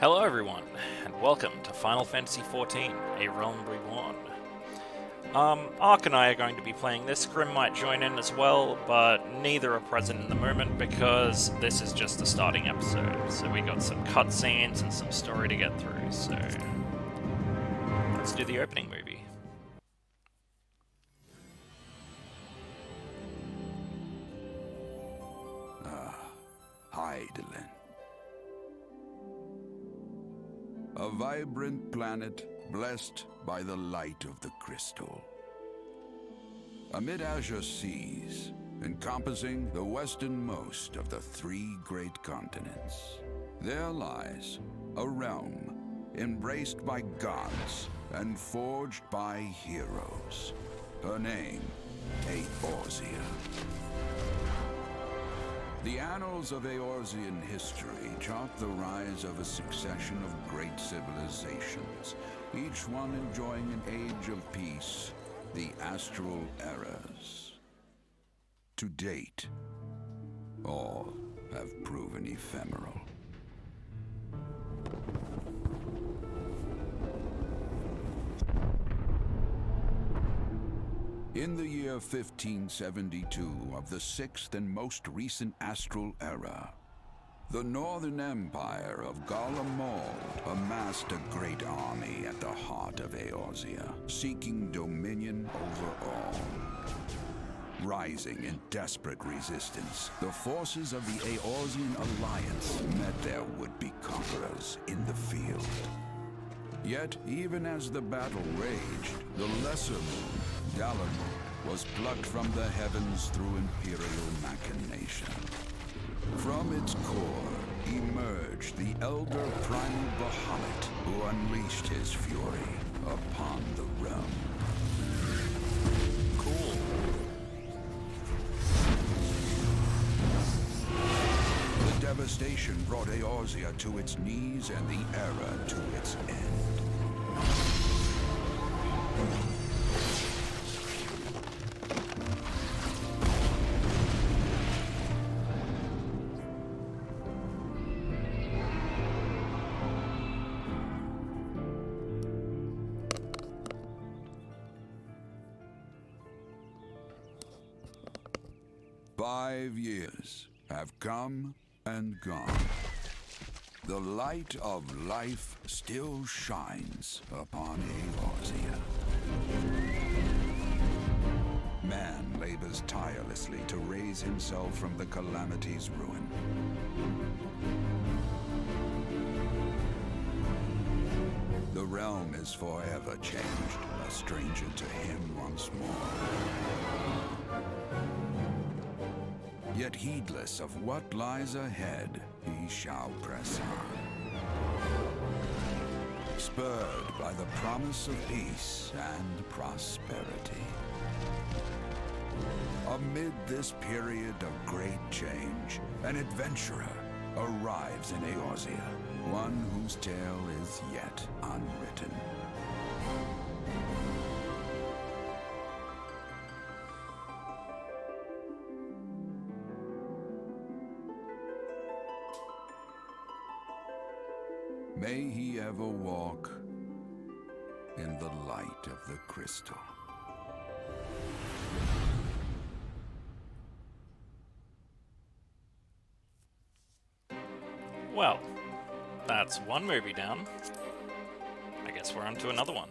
Hello everyone, and welcome to Final Fantasy XIV, a Realm Reborn. Ark and I are going to be playing this. Grim might join in as well, but neither are present in the moment because this is just the starting episode. So we got some cutscenes and some story to get through, so let's do the opening movie. Hydaelyn. A vibrant planet blessed by the light of the crystal. Amid azure seas, encompassing the westernmost of the three great continents, there lies a realm embraced by gods and forged by heroes. Her name, Eorzea. The annals of Eorzean history chart the rise of a succession of great civilizations, each one enjoying an age of peace, the Astral Eras. To date, all have proven ephemeral. In the year 1572 of the sixth and most recent Astral Era, the Northern Empire of Garlemald amassed a great army at the heart of Eorzea, seeking dominion over all. Rising in desperate resistance, the forces of the Eorzean Alliance met their would-be conquerors in the field. Yet, even as the battle raged, the lesser moon, Dalamud, was plucked from the heavens through imperial machination. From its core emerged the elder primal Bahamut, who unleashed his fury upon the realm. Cool. The devastation brought Eorzea to its knees and the era to its end. 5 years have come and gone. The light of life still shines upon Eorzea. Man labors tirelessly to raise himself from the calamity's ruin. The realm is forever changed, a stranger to him once more. Yet heedless of what lies ahead, he shall press on. Spurred by the promise of peace and prosperity. Amid this period of great change, an adventurer arrives in Eorzea, one whose tale is yet unwritten. May he ever walk in the light of the crystal. Well, that's one movie down. I guess we're on to another one.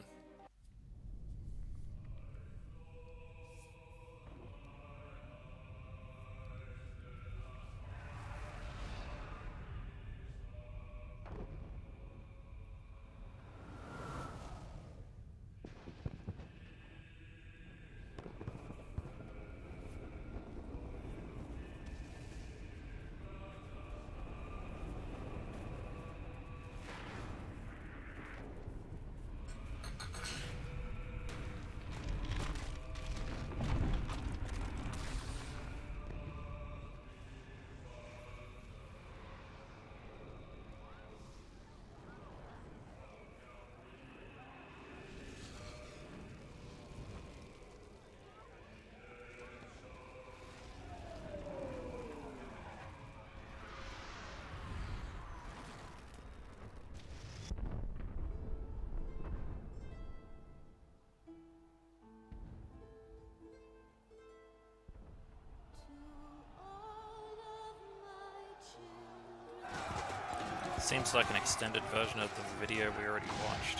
Seems like an extended version of the video we already watched.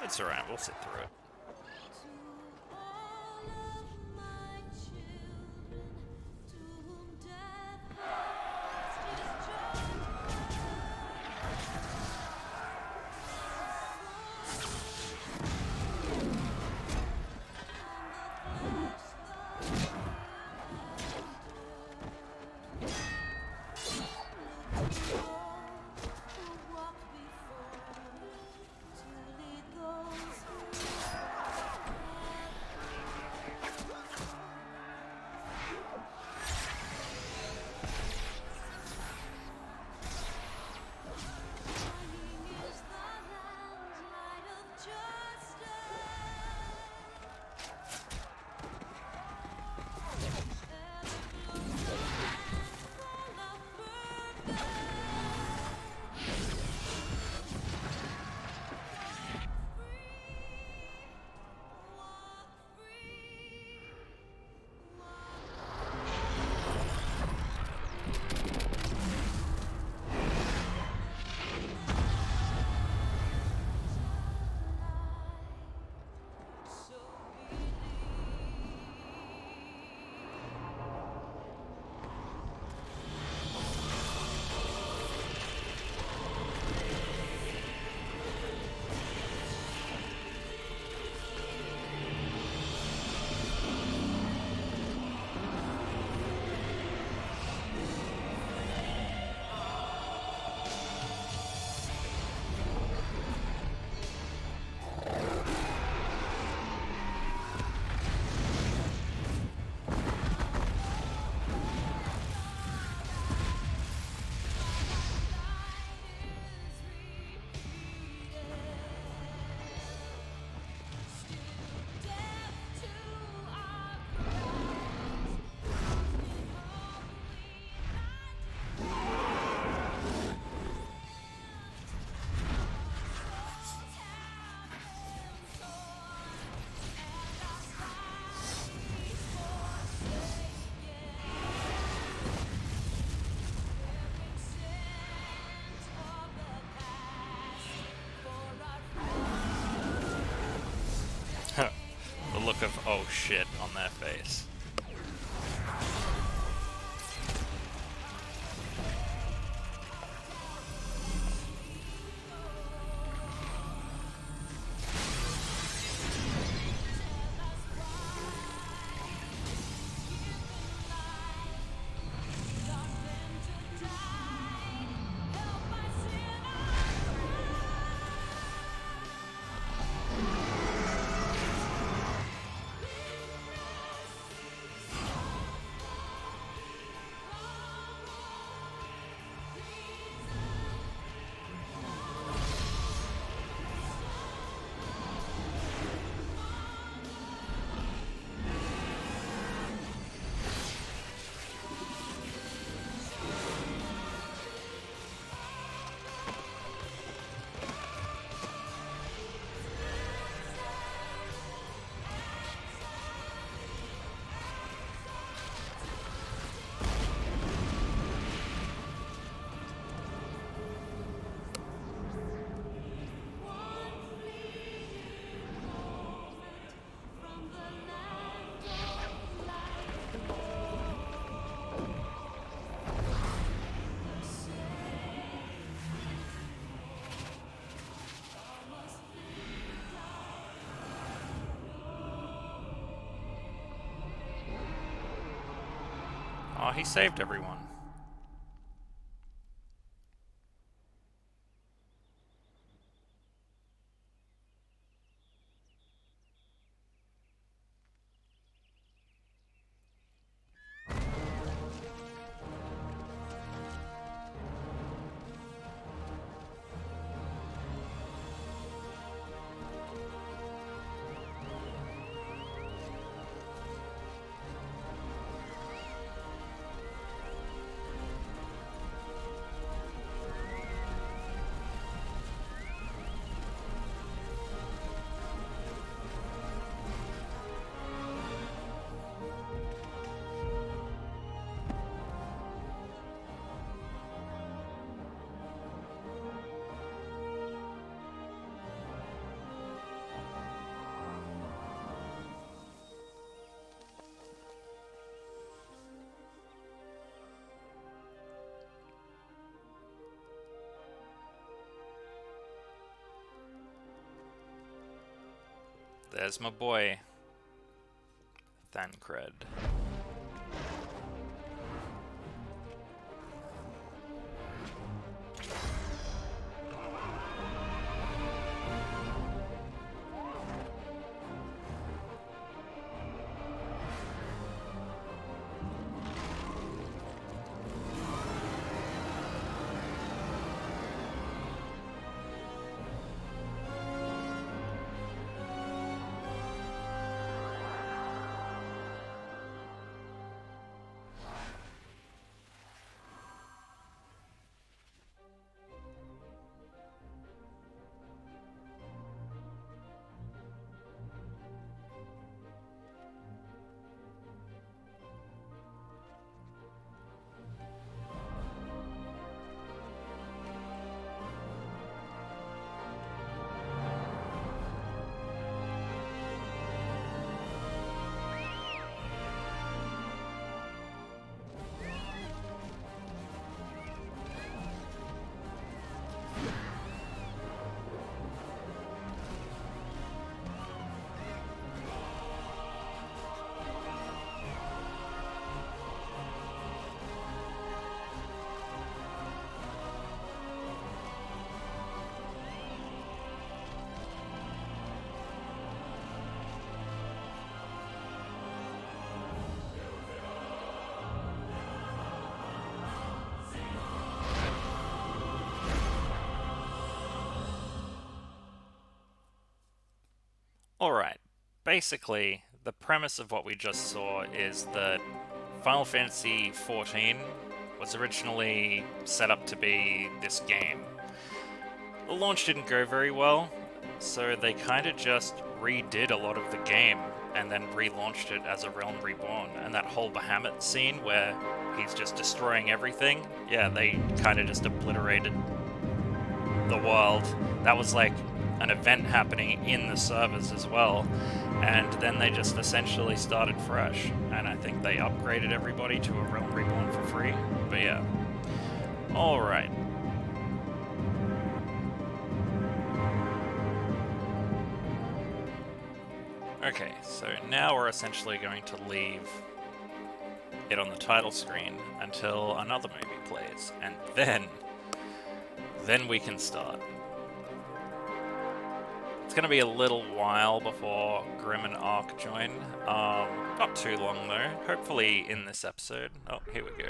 It's alright, we'll sit through it. The look of oh shit on their face. Oh, he saved everyone. There's my boy, Thancred. Alright, basically, the premise of what we just saw is that Final Fantasy XIV was originally set up to be this game. The launch didn't go very well, so they kind of just redid a lot of the game and then relaunched it as a Realm Reborn. And that whole Bahamut scene where he's just destroying everything, yeah, they kind of just obliterated the world. That was like an event happening in the servers as well, and then they just essentially started fresh, and I think they upgraded everybody to a Realm Reborn for free, but yeah. Alright. Okay, so now we're essentially going to leave it on the title screen until another movie plays, and then we can start. It's going to be a little while before Grim and Ark join. Not too long though. Hopefully in this episode. Oh, here we go.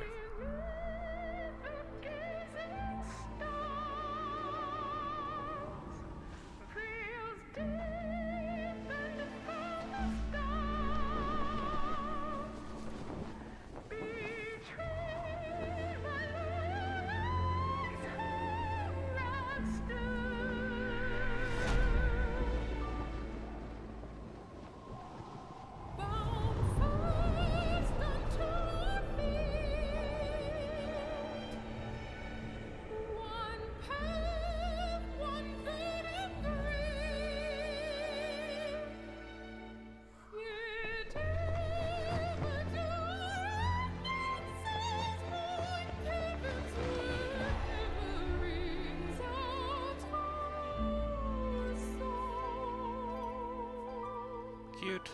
Cute.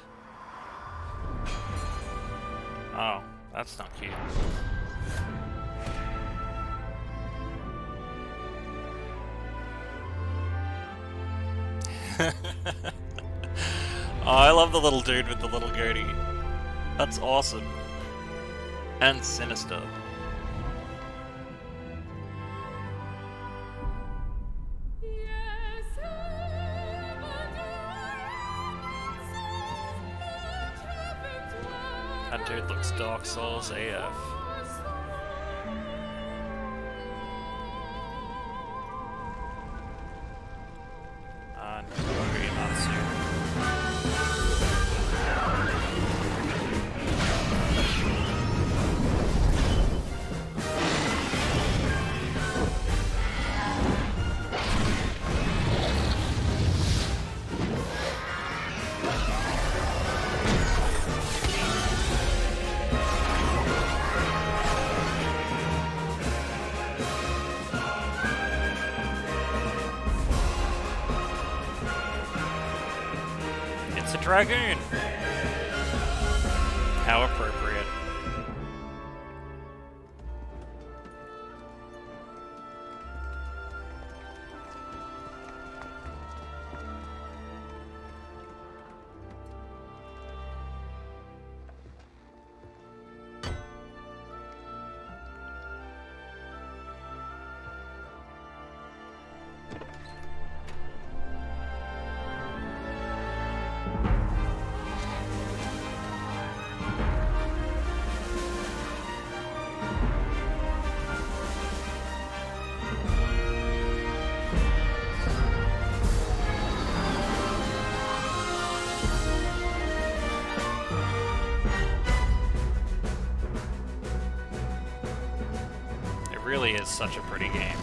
Oh, that's not cute. Oh, I love the little dude with the little goatee. That's awesome. And sinister. That dude looks Dark Souls AF. Dragoon! How appropriate. Really is such a pretty game.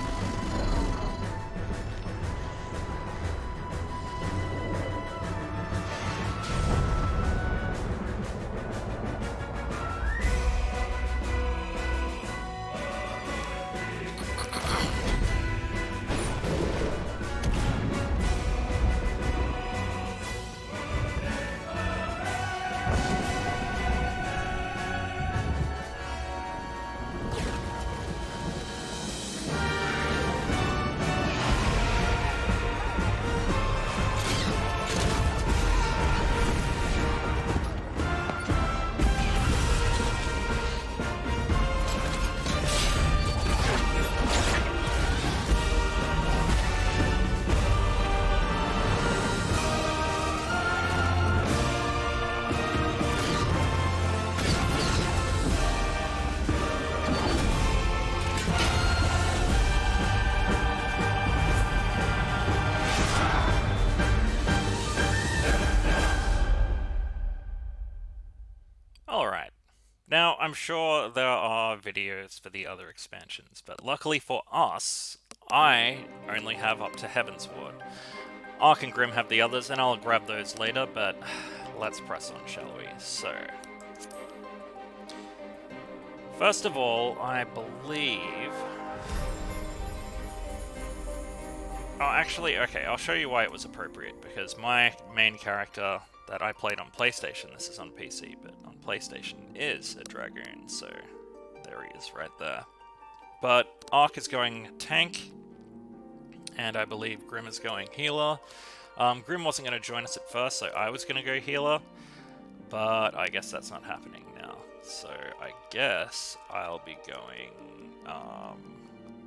Now, I'm sure there are videos for the other expansions, but luckily for us, I only have up to Heavensward. Ark and Grim have the others, and I'll grab those later, but let's press on, shall we? So, first of all, I believe... Oh, actually, okay, I'll show you why it was appropriate, because my main character that I played on PlayStation, this is on PC, but on PlayStation, is a Dragoon, so there he is right there. But Ark is going tank, and I believe Grim is going healer. Grim wasn't going to join us at first, so I was going to go healer, but I guess that's not happening now. So I guess I'll be going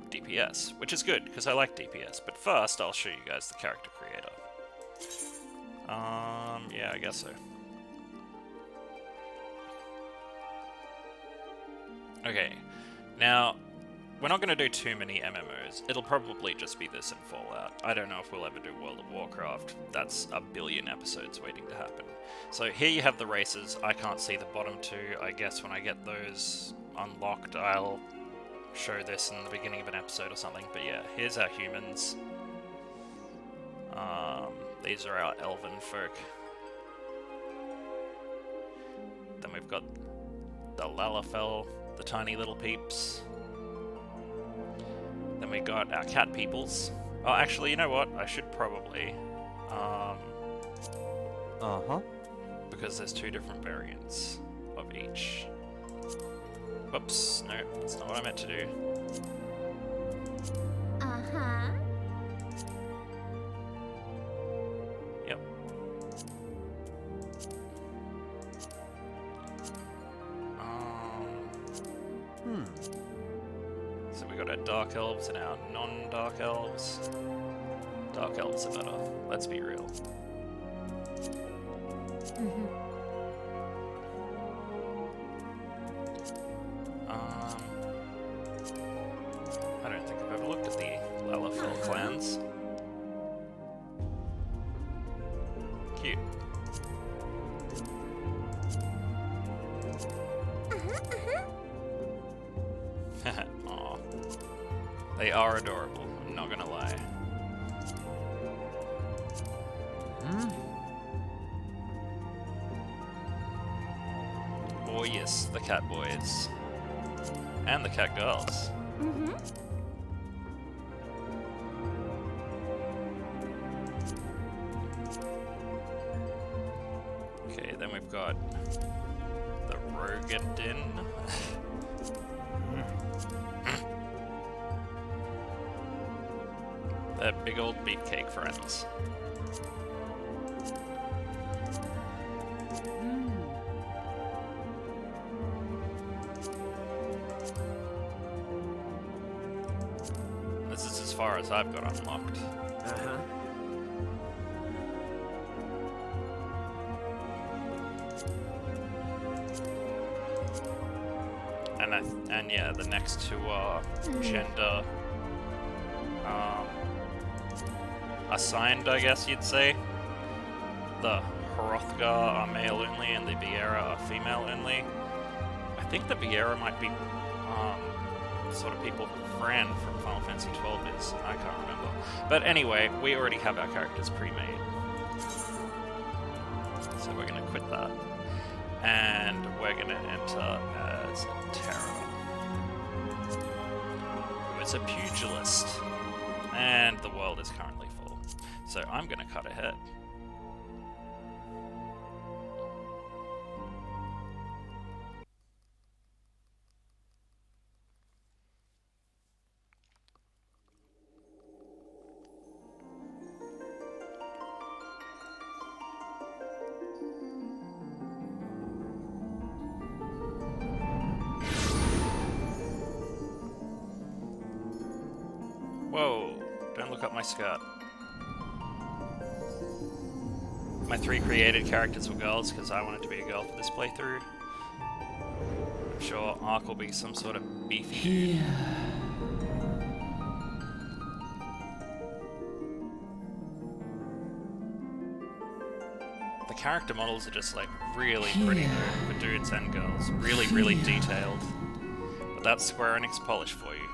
DPS, which is good, because I like DPS. But first, I'll show you guys the character creator. Yeah, I guess so. Okay, now, we're not going to do too many MMOs. It'll probably just be this and Fallout. I don't know if we'll ever do World of Warcraft. That's a billion episodes waiting to happen. So here you have the races. I can't see the bottom two. I guess when I get those unlocked, I'll show this in the beginning of an episode or something. But yeah, here's our humans. These are our elven folk. Then we've got the Lalafell, the tiny little peeps. Then we got our cat peoples. Oh, actually, you know what? I should probably... Because there's two different variants of each. Whoops, no, that's not what I meant to do. Yep. So we got our Dark Elves and our non-Dark Elves. Dark Elves are better, let's be real. I don't think I've ever looked at the Lalafell clans. Cute. Aw. They are adorable, I'm not gonna lie. Oh yes, the cat boys. And the cat girls. got the Rogadin. They're big old beefcake friends. This is as far as I've got unlocked. Uh-huh. And yeah, the next two are gender assigned, I guess you'd say. The Hrothgar are male only, and the Viera are female only. I think the Viera might be sort of people Fran from Final Fantasy XII is. I can't remember. But anyway, we already have our characters pre-made. So we're going to quit that. And we're going to enter as Terra, who is a pugilist. And the world is currently full. So I'm going to cut ahead. Whoa, don't look up my skirt. My 3 created characters were girls because I wanted to be a girl for this playthrough. I'm sure Ark will be some sort of beefy dude. The character models are just like really pretty though, for dudes and girls. Really, really detailed. But that's Square Enix polish for you.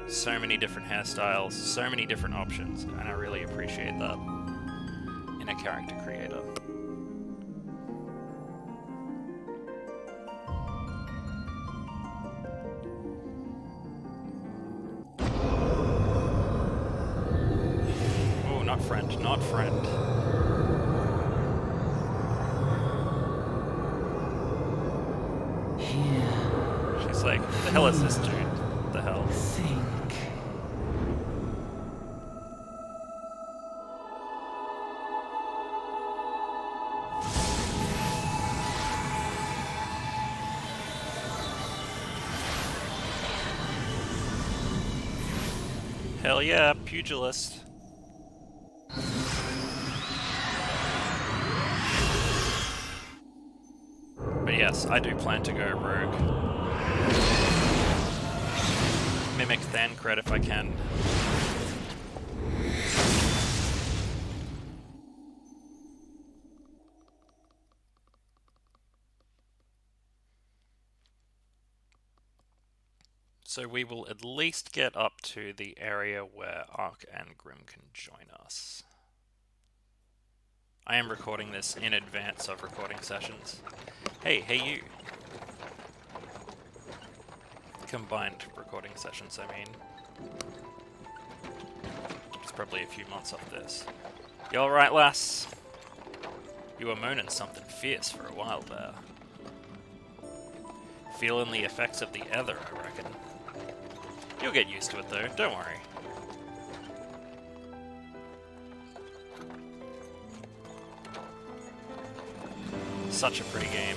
So many different hairstyles, so many different options, and I really appreciate that in a character creator. Oh, not friend, not friend. She's like, the hell is this dude? The hell? Hell yeah, pugilist. But yes, I do plan to go rogue. Mimic Thancred if I can. So we will at least get up to the area where Ark and Grim can join us. I am recording this in advance of recording sessions. Hey you. Combined recording sessions, I mean. It's probably a few months off this. You alright, lass? You were moaning something fierce for a while there. Feeling the effects of the ether, I reckon. You'll get used to it though, don't worry. Such a pretty game.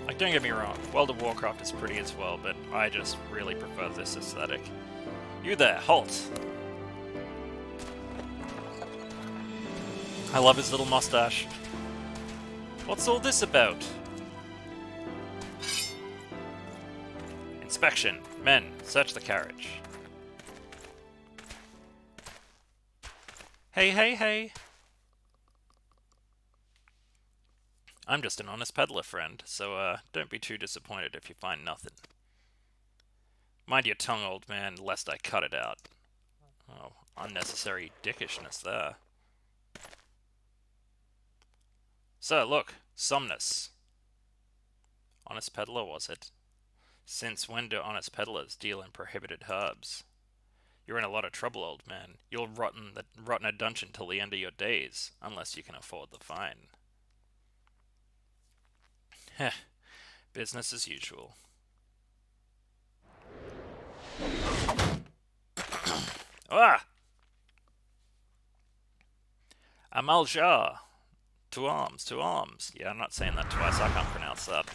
Like, don't get me wrong, World of Warcraft is pretty as well, but I just really prefer this aesthetic. You there, halt! I love his little mustache. What's all this about? Inspection. Men, search the carriage. Hey. I'm just an honest peddler, friend, so don't be too disappointed if you find nothing. Mind your tongue, old man, lest I cut it out. Oh, unnecessary dickishness there. So, look, Somnus. Honest peddler, was it? Since when do honest peddlers deal in prohibited herbs? You're in a lot of trouble, old man. You'll rot in a dungeon till the end of your days, unless you can afford the fine. Heh, business as usual. Ah! Amaljar! To arms, to arms. Yeah, I'm not saying that twice, I can't pronounce that.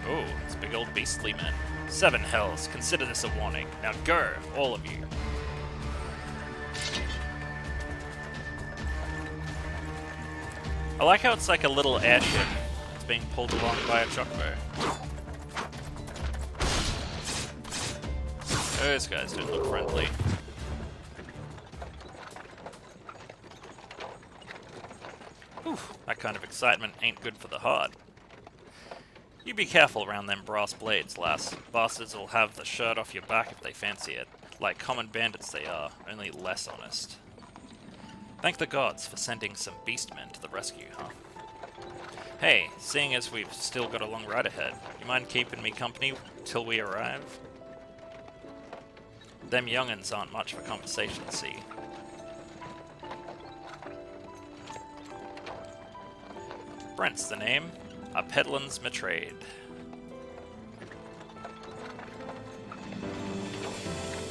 Oh, it's big old beastly men. 7 hells, consider this a warning. Now go, all of you. I like how it's like a little airship. It's being pulled along by a chocobo. Those guys don't look friendly. Whew, that kind of excitement ain't good for the heart. You be careful around them brass blades, lass. Bastards will have the shirt off your back if they fancy it. Like common bandits they are, only less honest. Thank the gods for sending some beastmen to the rescue, huh? Hey, seeing as we've still got a long ride ahead, you mind keeping me company till we arrive? Them young'uns aren't much for conversation, see? Brent's the name. A peddlin's my trade.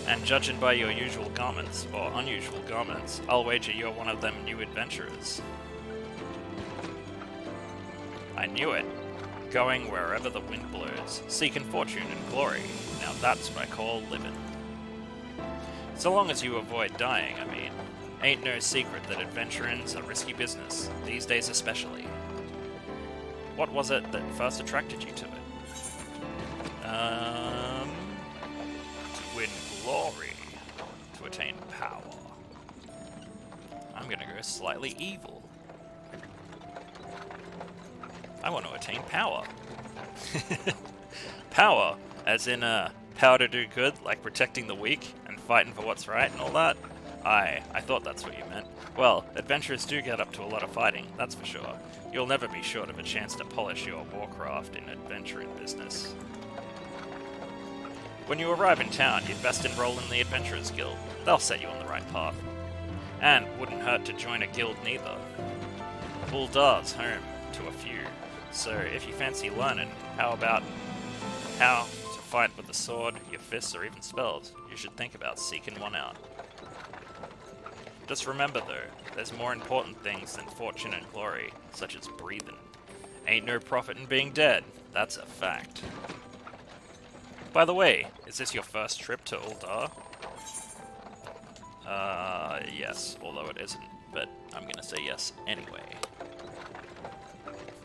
And judging by your usual garments, or unusual garments, I'll wager you're one of them new adventurers. I knew it. Going wherever the wind blows, seeking fortune and glory. Now that's what I call living. So long as you avoid dying, I mean. Ain't no secret that adventuring's a risky business, these days especially. What was it that first attracted you to it? To win glory. To attain power. I'm gonna go slightly evil. I want to attain power. Power, as in power to do good, like protecting the weak and fighting for what's right and all that? I thought that's what you meant. Well, adventurers do get up to a lot of fighting, that's for sure. You'll never be short of a chance to polish your warcraft in adventuring business. When you arrive in town, you'd best enroll in the Adventurers Guild. They'll set you on the right path. And wouldn't hurt to join a guild neither. Uldar's home to a few, so if you fancy learning how to fight with the sword, your fists, or even spells, you should think about seeking one out. Just remember though, there's more important things than fortune and glory, such as breathing. Ain't no profit in being dead, that's a fact. By the way, is this your first trip to Uldar? Yes, although it isn't, but I'm gonna say yes anyway.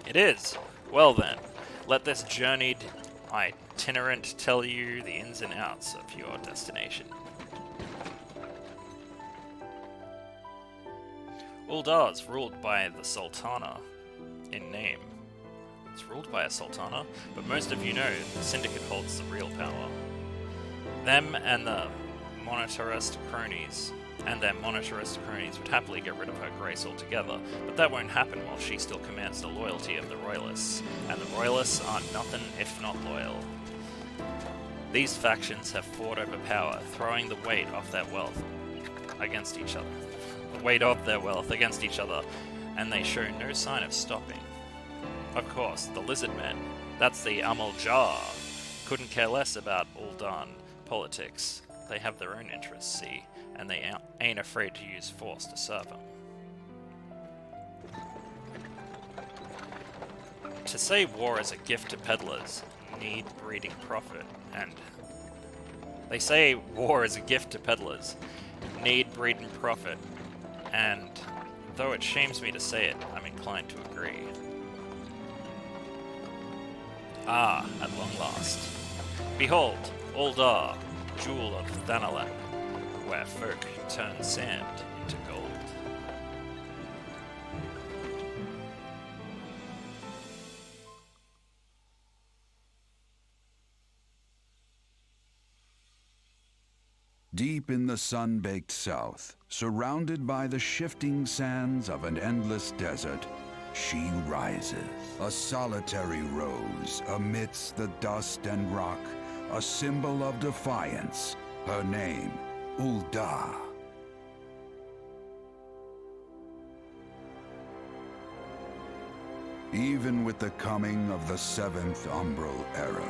It is! Well then, let this journeyed itinerant tell you the ins and outs of your destination. Uldar's ruled by the Sultana, in name. It's ruled by a Sultana, but most of you know the Syndicate holds the real power. Them and their monetarist cronies would happily get rid of her grace altogether, but that won't happen while she still commands the loyalty of the Royalists, and the Royalists are nothing if not loyal. These factions have fought over power, throwing the weight of their wealth against each other. And they show no sign of stopping. Of course, the Lizard Men, that's the Amaljar, couldn't care less about Uldan politics. They have their own interests, see, and they ain't afraid to use force to serve them. To say war is a gift to peddlers, need breeding profit, and... They say war is a gift to peddlers, need breeding profit, and though it shames me to say it, I'm inclined to agree. Ah, at long last. Behold, Uldar, jewel of Thanalan, where folk turn sand into gold. Deep in the sun-baked south, surrounded by the shifting sands of an endless desert, she rises, a solitary rose amidst the dust and rock a symbol of defiance. Her name, Ul'dah. Even with the coming of the 7th Umbral Era,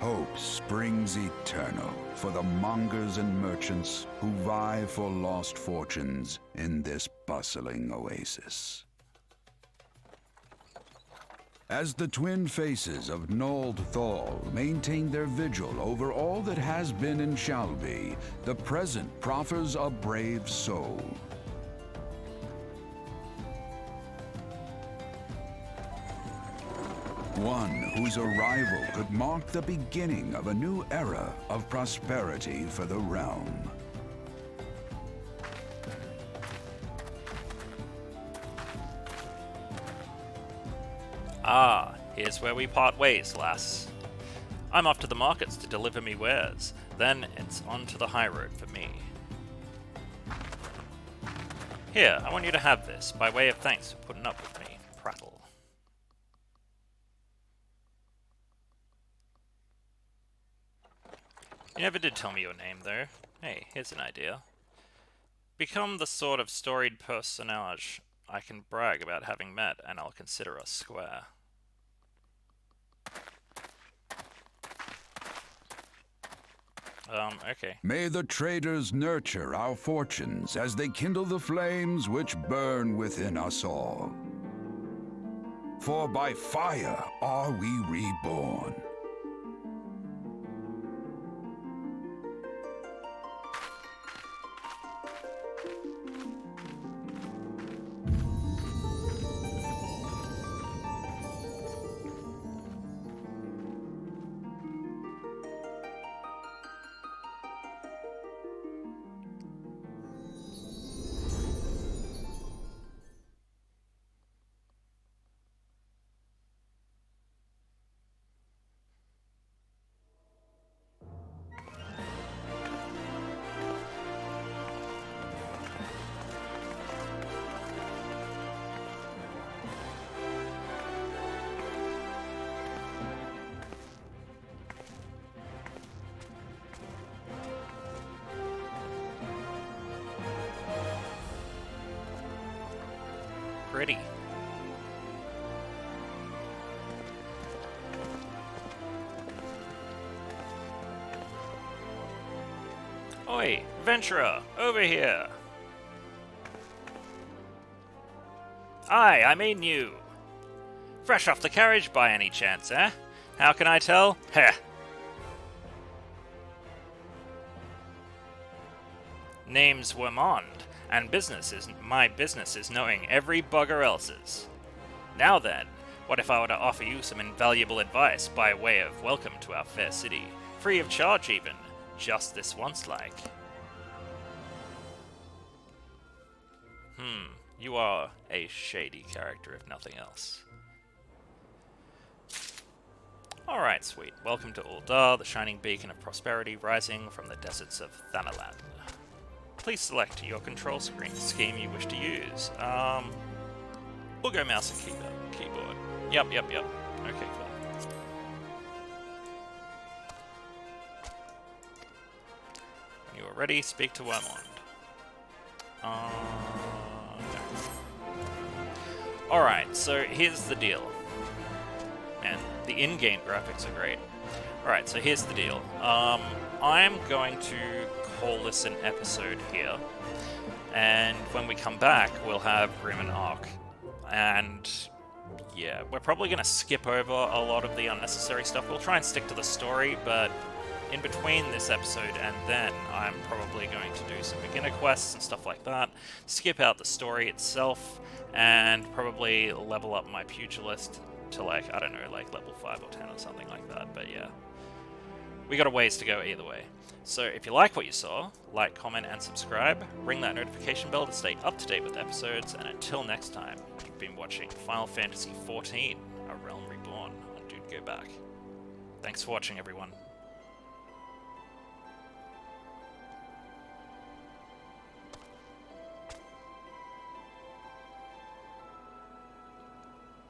hope springs eternal for the mongers and merchants who vie for lost fortunes in this bustling oasis. As the twin faces of Nold Thal maintain their vigil over all that has been and shall be, the present proffers a brave soul. One whose arrival could mark the beginning of a new era of prosperity for the realm. Ah, here's where we part ways, lass. I'm off to the markets to deliver me wares, then it's on to the high road for me. Here, I want you to have this, by way of thanks for putting up with me, prattle. You never did tell me your name, though. Hey, here's an idea. Become the sort of storied personage I can brag about having met, and I'll consider us square. Okay. May the traders nurture our fortunes as they kindle the flames which burn within us all. For by fire are we reborn. Pretty. Oi, Venturer, over here! Aye, I mean you. Fresh off the carriage by any chance, eh? How can I tell? Heh! Name's Wormond, and my business is knowing every bugger else's. Now then, what if I were to offer you some invaluable advice by way of welcome to our fair city? Free of charge even, just this once like. You are a shady character if nothing else. Alright, sweet. Welcome to Ul'dah, the shining beacon of prosperity rising from the deserts of Thanalan. Please select your control scheme you wish to use. We'll go mouse and keyboard. Yep. Okay, cool. When you are ready, speak to Wormond. Okay. Alright, so here's the deal. And the in-game graphics are great. Alright, so here's the deal. I'm going to call this an episode here, and when we come back we'll have Grim and Ark, and yeah, we're probably going to skip over a lot of the unnecessary stuff. We'll try and stick to the story, but in between this episode and then I'm probably going to do some beginner quests and stuff like that, skip out the story itself, and probably level up my pugilist to like, I don't know, like level 5 or 10 or something like that, but yeah. We got a ways to go either way. So if you like what you saw, like, comment, and subscribe. Ring that notification bell to stay up to date with episodes, and until next time, you've been watching Final Fantasy XIV, A Realm Reborn on DudeGoBack. Thanks for watching, everyone.